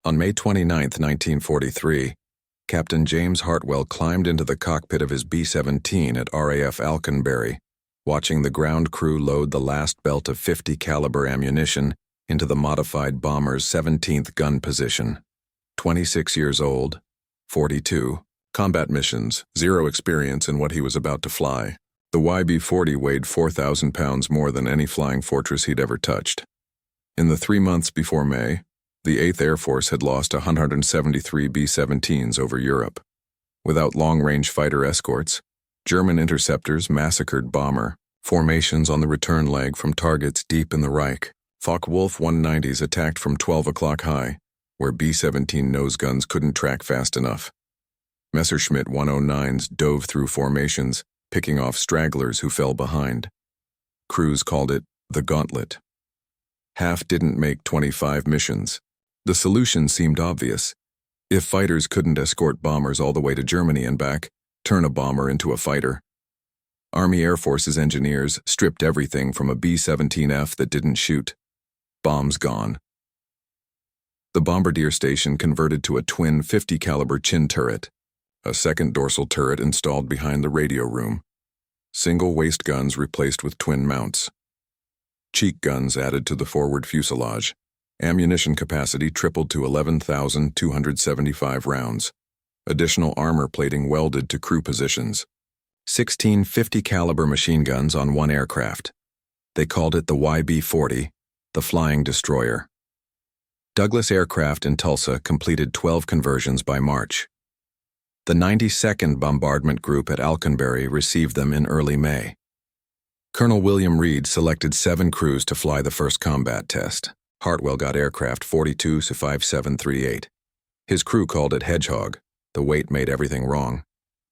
On May 29, 1943, Captain James Hartwell climbed into the cockpit of his B-17 at RAF Alconbury, watching the ground crew load the last belt of 50 caliber ammunition into the modified bomber's 17th gun position. 26 years old, 42, combat missions, zero experience in what he was about to fly. The YB-40 weighed 4,000 pounds more than any flying fortress he'd ever touched. In the 3 months before May, the 8th Air Force had lost 173 B-17s over Europe. Without long-range fighter escorts, German interceptors massacred bomber formations on the return leg from targets deep in the Reich. Focke-Wulf 190s attacked from 12 o'clock high, where B-17 nose guns couldn't track fast enough. Messerschmitt 109s dove through formations, picking off stragglers who fell behind. Crews called it the gauntlet. Half didn't make 25 missions. The solution seemed obvious. If fighters couldn't escort bombers all the way to Germany and back, turn a bomber into a fighter. Army Air Force's engineers stripped everything from a B-17F that didn't shoot. Bombs gone. The bombardier station converted to a twin 50 caliber Chin Turret, a second dorsal turret installed behind the radio room. Single waist guns replaced with twin mounts. Cheek guns added to the forward fuselage. Ammunition capacity tripled to 11,275 rounds. Additional armor plating welded to crew positions. 16 50 caliber machine guns on one aircraft. They called it the YB-40, the Flying Destroyer. Douglas Aircraft in Tulsa completed 12 conversions by March. The 92nd Bombardment Group at Alconbury received them in early May. Colonel William Reed selected 7 crews to fly the first combat test. Hartwell got aircraft 42-5738. His crew called it Hedgehog. The weight made everything wrong.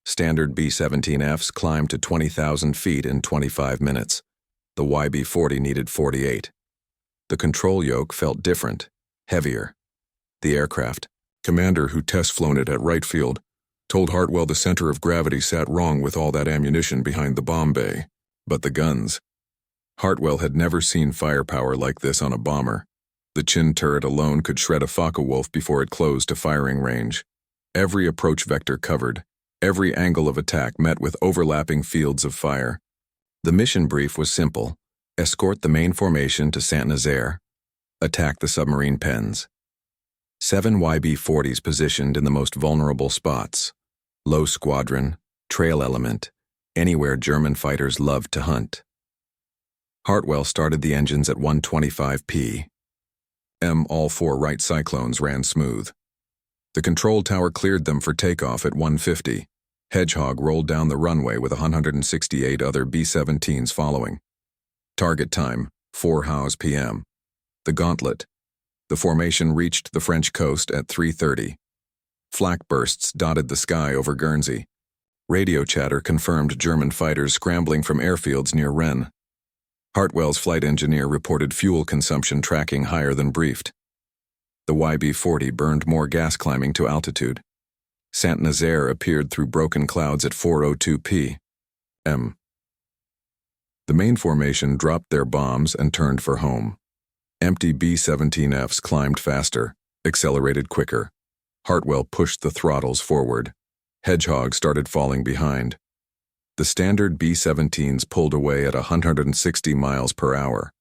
Standard B-17Fs climbed to 20,000 feet in 25 minutes. The YB-40 needed 48. The control yoke felt different, heavier. The aircraft commander who test-flown it at Wright Field told Hartwell the center of gravity sat wrong with all that ammunition behind the bomb bay. But the guns. Hartwell had never seen firepower like this on a bomber. The Chin Turret alone could shred a Focke-Wulf before it closed to firing range. Every approach vector covered, every angle of attack met with overlapping fields of fire. The mission brief was simple: escort the main formation to Saint-Nazaire, attack the submarine pens. 7 YB-40s positioned in the most vulnerable spots: low squadron, trail element, anywhere German fighters loved to hunt. Hartwell started the engines at 125 p.m. All 4 Wright Cyclones ran smooth. The control tower cleared them for takeoff at 150. Hedgehog rolled down the runway with 168 other B-17s following. Target time, 4 hours p.m. The gauntlet. The formation reached the French coast at 3:30. Flak bursts dotted the sky over Guernsey. Radio chatter confirmed German fighters scrambling from airfields near Rennes. Hartwell's flight engineer reported fuel consumption tracking higher than briefed. The YB-40 burned more gas climbing to altitude. Saint-Nazaire appeared through broken clouds at 4:02 p.m. The main formation dropped their bombs and turned for home. Empty B-17Fs climbed faster, accelerated quicker. Hartwell pushed the throttles forward. Hedgehog started falling behind. The standard B-17s pulled away at 160 miles per hour.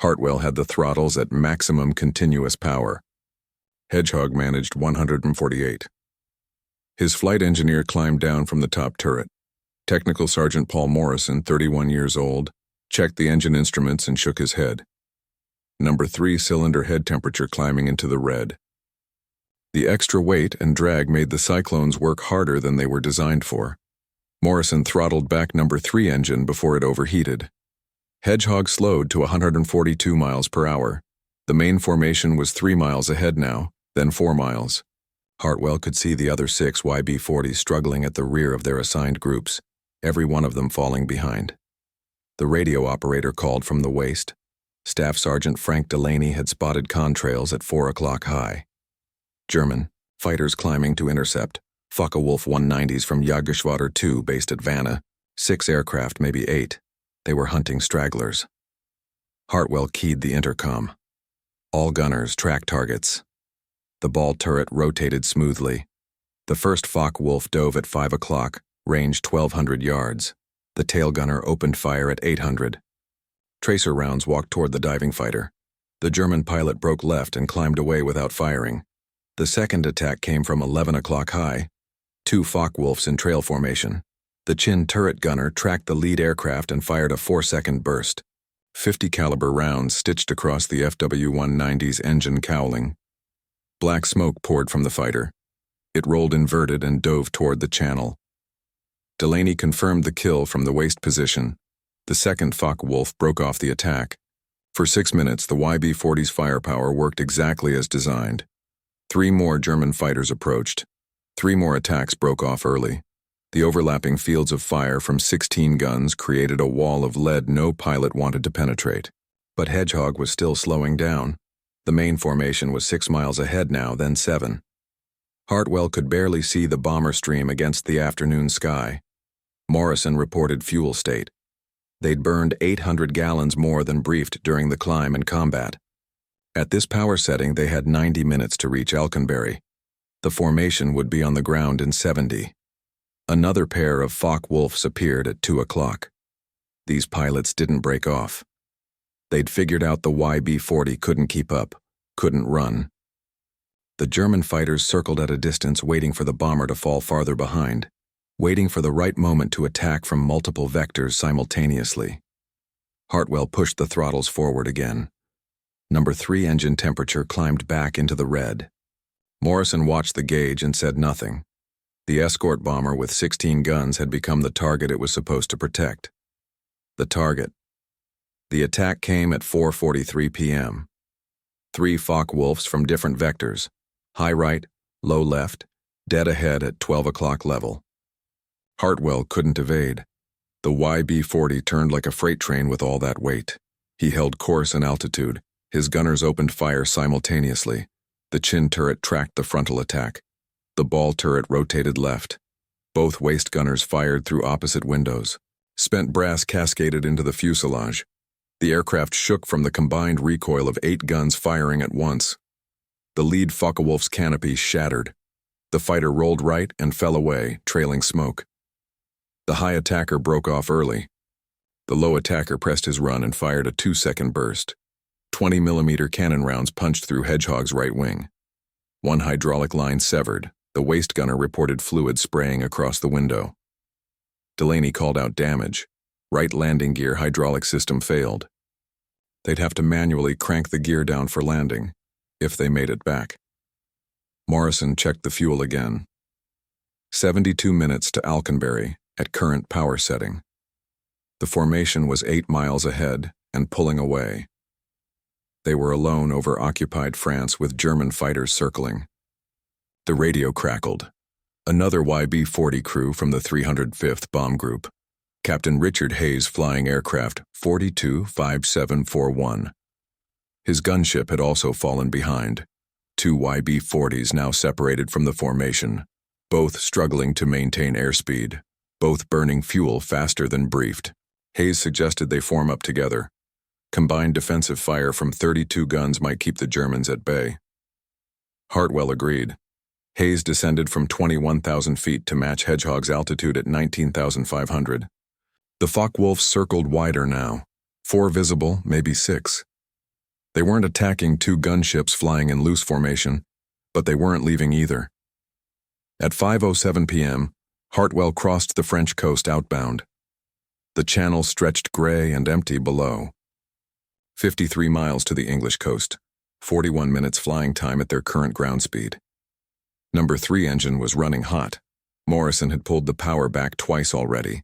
Hartwell had the throttles at maximum continuous power. Hedgehog managed 148. His flight engineer climbed down from the top turret. Technical Sergeant Paul Morrison, 31 years old, checked the engine instruments and shook his head. Number 3 cylinder head temperature climbing into the red. The extra weight and drag made the Cyclones work harder than they were designed for. Morrison throttled back number 3 engine before it overheated. Hedgehog slowed to 142 miles per hour. The main formation was 3 miles ahead now, then 4 miles. Hartwell could see the other 6 YB-40s struggling at the rear of their assigned groups, every one of them falling behind. The radio operator called from the waist. Staff Sergeant Frank Delaney had spotted contrails at 4 o'clock high. German, fighters climbing to intercept, Focke-Wulf 190s from Jagdgeschwader 2 based at Vanna, 6 aircraft, maybe 8. They were hunting stragglers. Hartwell keyed the intercom. All gunners track targets. The ball turret rotated smoothly. The first Focke-Wulf dove at 5 o'clock, range 1,200 yards. The tail gunner opened fire at 800. Tracer rounds walked toward the diving fighter. The German pilot broke left and climbed away without firing. The second attack came from 11 o'clock high. 2 Focke-Wulfs in trail formation. The Chin Turret gunner tracked the lead aircraft and fired a 4-second burst. 50 caliber rounds stitched across the FW-190's engine cowling. Black smoke poured from the fighter. It rolled inverted and dove toward the channel. Delaney confirmed the kill from the waist position. The second Focke-Wulf broke off the attack. For 6 minutes, the YB-40's firepower worked exactly as designed. 3 more German fighters approached. 3 more attacks broke off early. The overlapping fields of fire from 16 guns created a wall of lead no pilot wanted to penetrate. But Hedgehog was still slowing down. The main formation was 6 miles ahead now, then 7. Hartwell could barely see the bomber stream against the afternoon sky. Morrison reported fuel state. They'd burned 800 gallons more than briefed during the climb and combat. At this power setting, they had 90 minutes to reach Alconbury. The formation would be on the ground in 70. Another pair of Focke-Wulfs appeared at 2 o'clock. These pilots didn't break off. They'd figured out the YB-40 couldn't keep up, couldn't run. The German fighters circled at a distance, waiting for the bomber to fall farther behind, waiting for the right moment to attack from multiple vectors simultaneously. Hartwell pushed the throttles forward again. Number 3 engine temperature climbed back into the red. Morrison watched the gauge and said nothing. The escort bomber with 16 guns had become the target it was supposed to protect. The target. The attack came at 4:43 p.m. 3 Focke-Wulfs from different vectors, high right, low left, dead ahead at 12 o'clock level. Hartwell couldn't evade. The YB-40 turned like a freight train with all that weight. He held course and altitude. His gunners opened fire simultaneously. The Chin Turret tracked the frontal attack. The ball turret rotated left. Both waist gunners fired through opposite windows. Spent brass cascaded into the fuselage. The aircraft shook from the combined recoil of 8 guns firing at once. The lead Focke-Wulf's canopy shattered. The fighter rolled right and fell away, trailing smoke. The high attacker broke off early. The low attacker pressed his run and fired a 2-second burst. 20mm cannon rounds punched through Hedgehog's right wing. 1 hydraulic line severed. The waist gunner reported fluid spraying across the window. Delaney called out damage. Right landing gear hydraulic system failed. They'd have to manually crank the gear down for landing, if they made it back. Morrison checked the fuel again. 72 minutes to Alconbury at current power setting. The formation was 8 miles ahead and pulling away. They were alone over occupied France with German fighters circling. The radio crackled. Another YB-40 crew from the 305th Bomb Group. Captain Richard Hayes flying aircraft 425741. His gunship had also fallen behind. 2 YB-40s now separated from the formation, both struggling to maintain airspeed, both burning fuel faster than briefed. Hayes suggested they form up together. Combined defensive fire from 32 guns might keep the Germans at bay. Hartwell agreed. Hayes descended from 21,000 feet to match Hedgehog's altitude at 19,500. The Focke-Wulfs circled wider now. 4 visible, maybe 6. They weren't attacking 2 gunships flying in loose formation, but they weren't leaving either. At 5:07 p.m., Hartwell crossed the French coast outbound. The channel stretched gray and empty below. 53 miles to the English coast, 41 minutes flying time at their current ground speed. Number 3 engine was running hot. Morrison had pulled the power back twice already.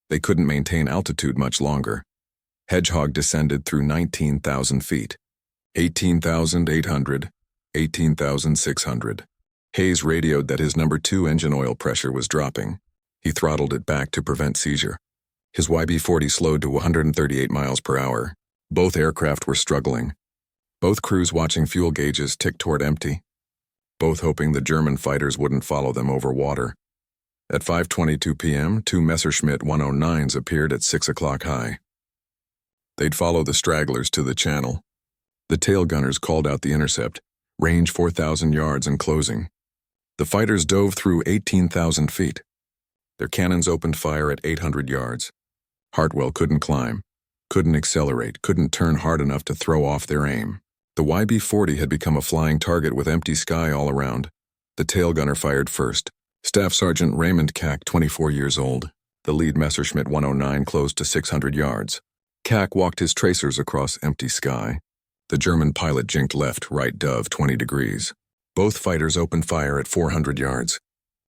They couldn't maintain altitude much longer. Hedgehog descended through 19,000 feet. 18,800, 18,600. Hayes radioed that his number 2 engine oil pressure was dropping. He throttled it back to prevent seizure. His YB-40 slowed to 138 miles per hour. Both aircraft were struggling. Both crews watching fuel gauges tick toward empty. Both hoping the German fighters wouldn't follow them over water. At 5:22 p.m., 2 Messerschmitt 109s appeared at 6 o'clock high. They'd follow the stragglers to the channel. The tail gunners called out the intercept. Range 4,000 yards and closing. The fighters dove through 18,000 feet. Their cannons opened fire at 800 yards. Hartwell couldn't climb, couldn't accelerate, couldn't turn hard enough to throw off their aim. The YB-40 had become a flying target with empty sky all around. The tail gunner fired first. Staff Sergeant Raymond Kack, 24 years old. The lead Messerschmitt 109 closed to 600 yards. Kack walked his tracers across empty sky. The German pilot jinked left, right dove 20 degrees. Both fighters opened fire at 400 yards.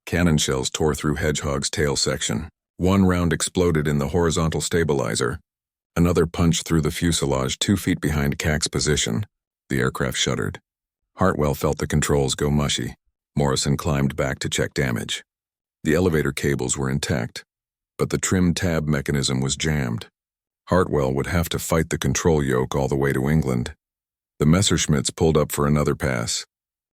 Cannon shells tore through Hedgehog's tail section. One round exploded in the horizontal stabilizer. Another punched through the fuselage 2 feet behind Kack's position. The aircraft shuddered. Hartwell felt the controls go mushy. Morrison climbed back to check damage. The elevator cables were intact, but the trim tab mechanism was jammed. Hartwell would have to fight the control yoke all the way to England. The Messerschmitts pulled up for another pass.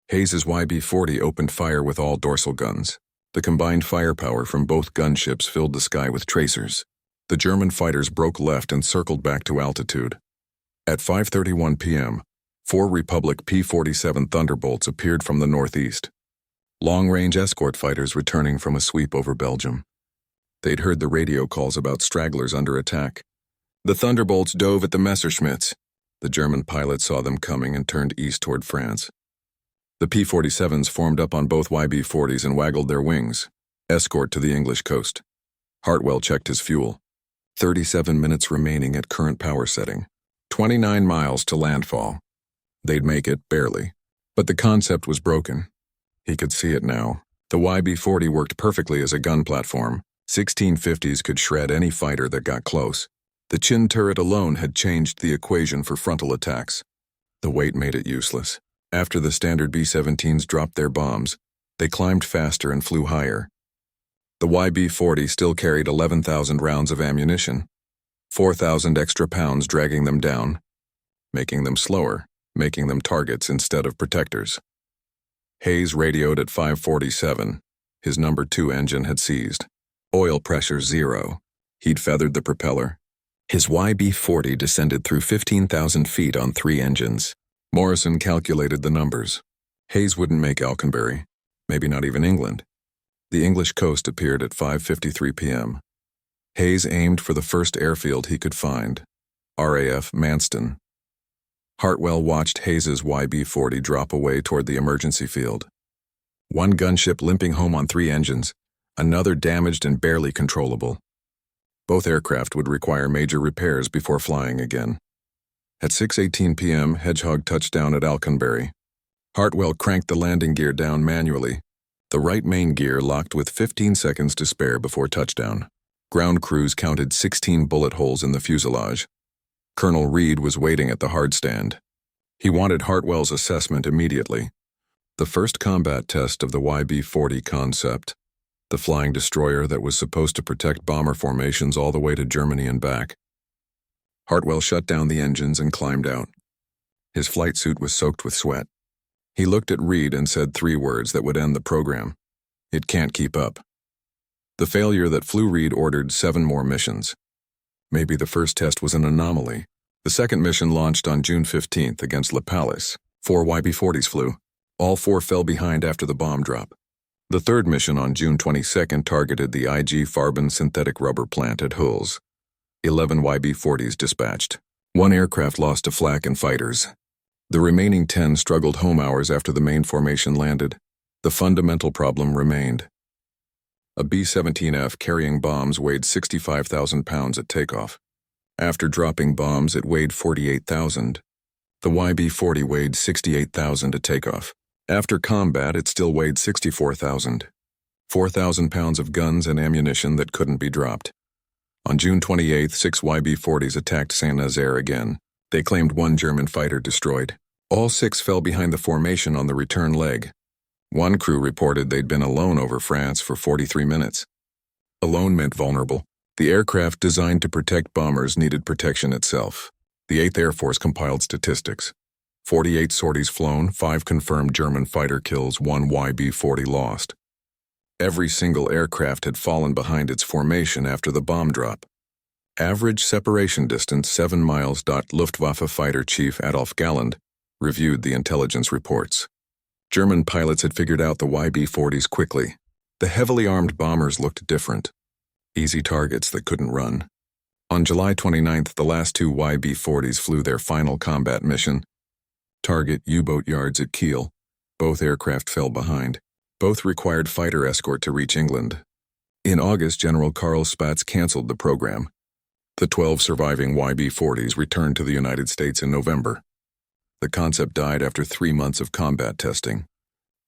Hayes's YB-40 opened fire with all dorsal guns. The combined firepower from both gunships filled the sky with tracers. The German fighters broke left and circled back to altitude. At 5:31 p.m., 4 Republic P-47 Thunderbolts appeared from the northeast. Long-range escort fighters returning from a sweep over Belgium. They'd heard the radio calls about stragglers under attack. The Thunderbolts dove at the Messerschmitts. The German pilot saw them coming and turned east toward France. The P-47s formed up on both YB-40s and waggled their wings. Escort to the English coast. Hartwell checked his fuel. 37 minutes remaining at current power setting. 29 miles to landfall. They'd make it, barely. But the concept was broken. He could see it now. The YB-40 worked perfectly as a gun platform. 1650s could shred any fighter that got close. The Chin Turret alone had changed the equation for frontal attacks. The weight made it useless. After the standard B-17s dropped their bombs, they climbed faster and flew higher. The YB-40 still carried 11,000 rounds of ammunition, 4,000 extra pounds dragging them down, making them slower, making them targets instead of protectors. Hayes radioed at 5:47. His number 2 engine had seized. Oil pressure 0. He'd feathered the propeller. His YB-40 descended through 15,000 feet on 3 engines. Morrison calculated the numbers. Hayes wouldn't make Alconbury, maybe not even England. The English coast appeared at 5:53 p.m. Hayes aimed for the first airfield he could find, RAF Manston. Hartwell watched Hayes's YB-40 drop away toward the emergency field. One gunship limping home on 3 engines, another damaged and barely controllable. Both aircraft would require major repairs before flying again. At 6:18 p.m., Hedgehog touched down at Alconbury. Hartwell cranked the landing gear down manually. The right main gear locked with 15 seconds to spare before touchdown. Ground crews counted 16 bullet holes in the fuselage. Colonel Reed was waiting at the hardstand. He wanted Hartwell's assessment immediately. The first combat test of the YB-40 concept, the flying destroyer that was supposed to protect bomber formations all the way to Germany and back. Hartwell shut down the engines and climbed out. His flight suit was soaked with sweat. He looked at Reed and said 3 words that would end the program. It can't keep up. The failure that flew Reed ordered 7 more missions. Maybe the first test was an anomaly. The second mission launched on June 15th against La Palisse. 4 YB-40s flew. All 4 fell behind after the bomb drop. The third mission on June 22nd targeted the IG Farben synthetic rubber plant at Hulls. 11 YB-40s dispatched. 1 aircraft lost to flak and fighters. The remaining 10 struggled home hours after the main formation landed. The fundamental problem remained. A B-17F carrying bombs weighed 65,000 pounds at takeoff. After dropping bombs, it weighed 48,000. The YB-40 weighed 68,000 at takeoff. After combat, it still weighed 64,000. 4,000 pounds of guns and ammunition that couldn't be dropped. On June 28th, 6 YB-40s attacked Saint-Nazaire again. They claimed 1 German fighter destroyed. All 6 fell behind the formation on the return leg. One crew reported they'd been alone over France for 43 minutes. Alone meant vulnerable. The aircraft designed to protect bombers needed protection itself. The 8th Air Force compiled statistics. 48 sorties flown, 5 confirmed German fighter kills, 1 YB-40 lost. Every single aircraft had fallen behind its formation after the bomb drop. Average separation distance 7 miles. Luftwaffe Fighter Chief Adolf Galland reviewed the intelligence reports. German pilots had figured out the YB-40s quickly. The heavily armed bombers looked different. Easy targets that couldn't run. On July 29th, the last two YB-40s flew their final combat mission. Target U-boat yards at Kiel. Both aircraft fell behind. Both required fighter escort to reach England. In August, General Karl Spaatz canceled the program. The 12 surviving YB-40s returned to the United States in November. The concept died after 3 months of combat testing.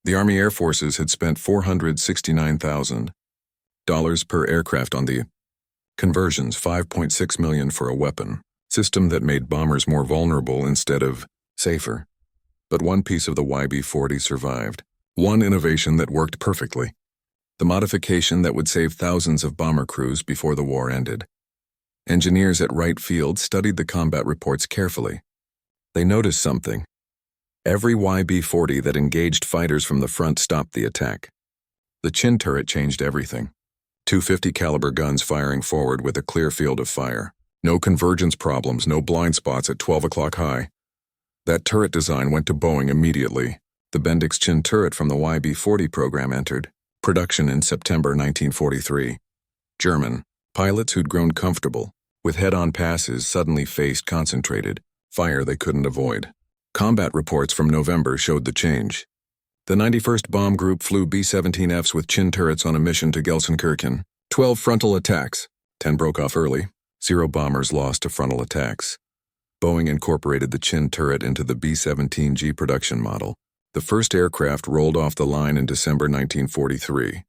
The Army Air Forces had spent $469,000 per aircraft on the conversions, $5.6 million for a weapon system that made bombers more vulnerable instead of safer. But one piece of the YB-40 survived. One innovation that worked perfectly. The modification that would save thousands of bomber crews before the war ended. Engineers at Wright Field studied the combat reports carefully. They noticed something. Every YB-40 that engaged fighters from the front stopped the attack. The Chin Turret changed everything. 250 caliber guns firing forward with a clear field of fire. No convergence problems, no blind spots at 12 o'clock high. That turret design went to Boeing immediately. The Bendix Chin Turret from the YB-40 program entered production in September 1943. German pilots who'd grown comfortable with head-on passes suddenly faced concentrated fire they couldn't avoid. Combat reports from November showed the change. The 91st Bomb Group flew B-17Fs with Chin Turrets on a mission to Gelsenkirchen. 12 frontal attacks. 10 broke off early. 0 bombers lost to frontal attacks. Boeing incorporated the Chin Turret into the B-17G production model. The first aircraft rolled off the line in December 1943.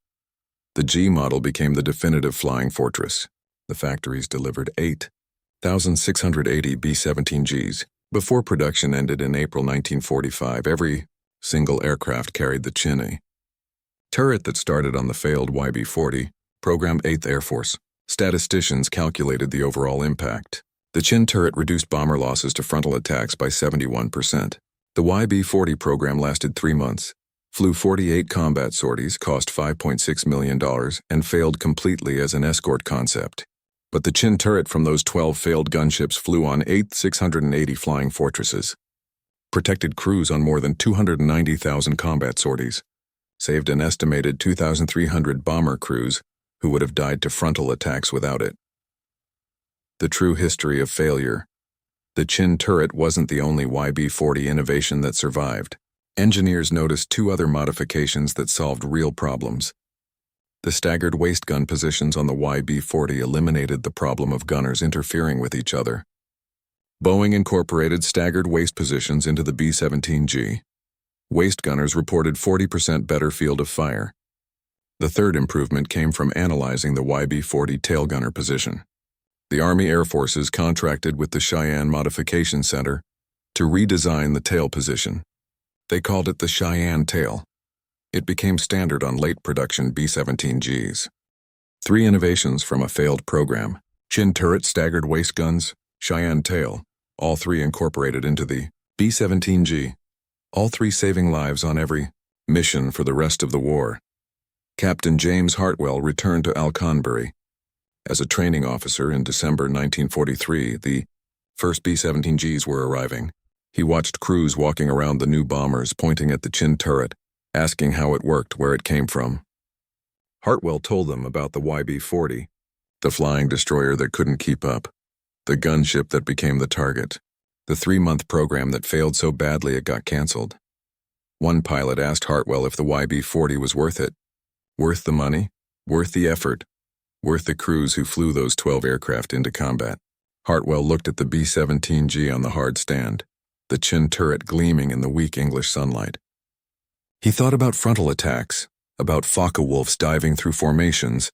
The G model became the definitive flying fortress. The factories delivered 8,680 B-17Gs. Before production ended in April 1945, every single aircraft carried the Chin Turret that started on the failed YB-40, programmed 8th Air Force. Statisticians calculated the overall impact. The Chin Turret reduced bomber losses to frontal attacks by 71%. The YB-40 program lasted 3 months, flew 48 combat sorties, cost $5.6 million, and failed completely as an escort concept. But the Chin Turret from those 12 failed gunships flew on 680 flying fortresses, protected crews on more than 290,000 combat sorties, saved an estimated 2,300 bomber crews who would have died to frontal attacks without it. The true history of failure. The Chin Turret wasn't the only YB-40 innovation that survived. Engineers noticed 2 other modifications that solved real problems. The staggered waist gun positions on the YB-40 eliminated the problem of gunners interfering with each other. Boeing incorporated staggered waist positions into the B-17G. Waist gunners reported 40% better field of fire. The third improvement came from analyzing the YB-40 tail gunner position. The Army Air Forces contracted with the Cheyenne Modification Center to redesign the tail position. They called it the Cheyenne tail. It became standard on late production B-17Gs. 3 innovations from a failed program: Chin Turret, staggered waist guns, Cheyenne tail, all 3 incorporated into the B-17G. All 3 saving lives on every mission for the rest of the war. Captain James Hartwell returned to Alconbury. As a training officer in December 1943, the first B-17Gs were arriving. He watched crews walking around the new bombers, pointing at the Chin Turret, asking how it worked, where it came from. Hartwell told them about the YB-40, the flying destroyer that couldn't keep up, the gunship that became the target, the 3-month program that failed so badly it got canceled. One pilot asked Hartwell if the YB-40 was worth it. Worth the money? Worth the effort? Worth the crews who flew those 12 aircraft into combat? Hartwell looked at the B-17G on the hard stand, the Chin Turret gleaming in the weak English sunlight. He thought about frontal attacks, about Focke-Wulfs diving through formations,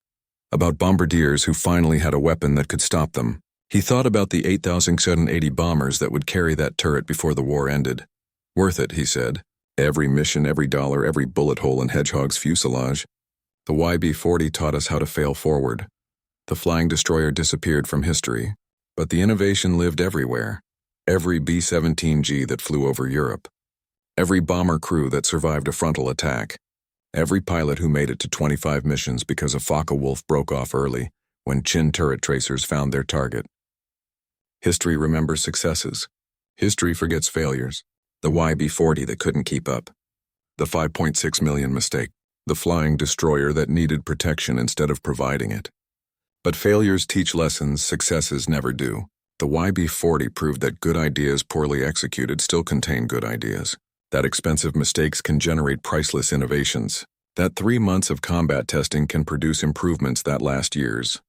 about bombardiers who finally had a weapon that could stop them. He thought about the 8,780 bombers that would carry that turret before the war ended. Worth it, he said. Every mission, every dollar, every bullet hole in Hedgehog's fuselage. The YB-40 taught us how to fail forward. The flying destroyer disappeared from history, but the innovation lived everywhere. Every B-17G that flew over Europe. Every bomber crew that survived a frontal attack. Every pilot who made it to 25 missions because a Focke-Wulf broke off early when Chin Turret tracers found their target. History remembers successes. History forgets failures. The YB-40 that couldn't keep up. The 5.6 million mistake. The flying destroyer that needed protection instead of providing it. But failures teach lessons successes never do. The YB-40 proved that good ideas poorly executed still contain good ideas. That expensive mistakes can generate priceless innovations. That 3 months of combat testing can produce improvements that last years.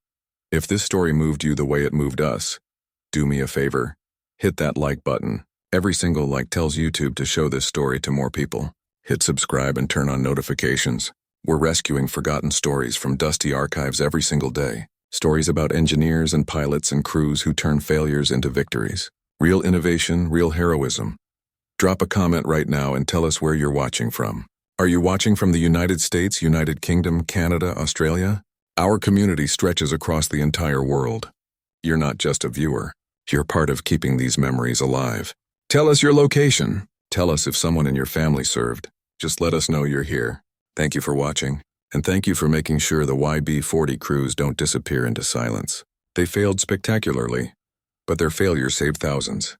If this story moved you the way it moved us, do me a favor. Hit that like button. Every single like tells YouTube to show this story to more people. Hit subscribe and turn on notifications. We're rescuing forgotten stories from dusty archives every single day. Stories about engineers and pilots and crews who turn failures into victories. Real innovation, real heroism. Drop a comment right now and tell us where you're watching from. Are you watching from the United States, United Kingdom, Canada, Australia? Our community stretches across the entire world. You're not just a viewer. You're part of keeping these memories alive. Tell us your location. Tell us if someone in your family served. Just let us know you're here. Thank you for watching. And thank you for making sure the YB-40 crews don't disappear into silence. They failed spectacularly, but their failure saved thousands.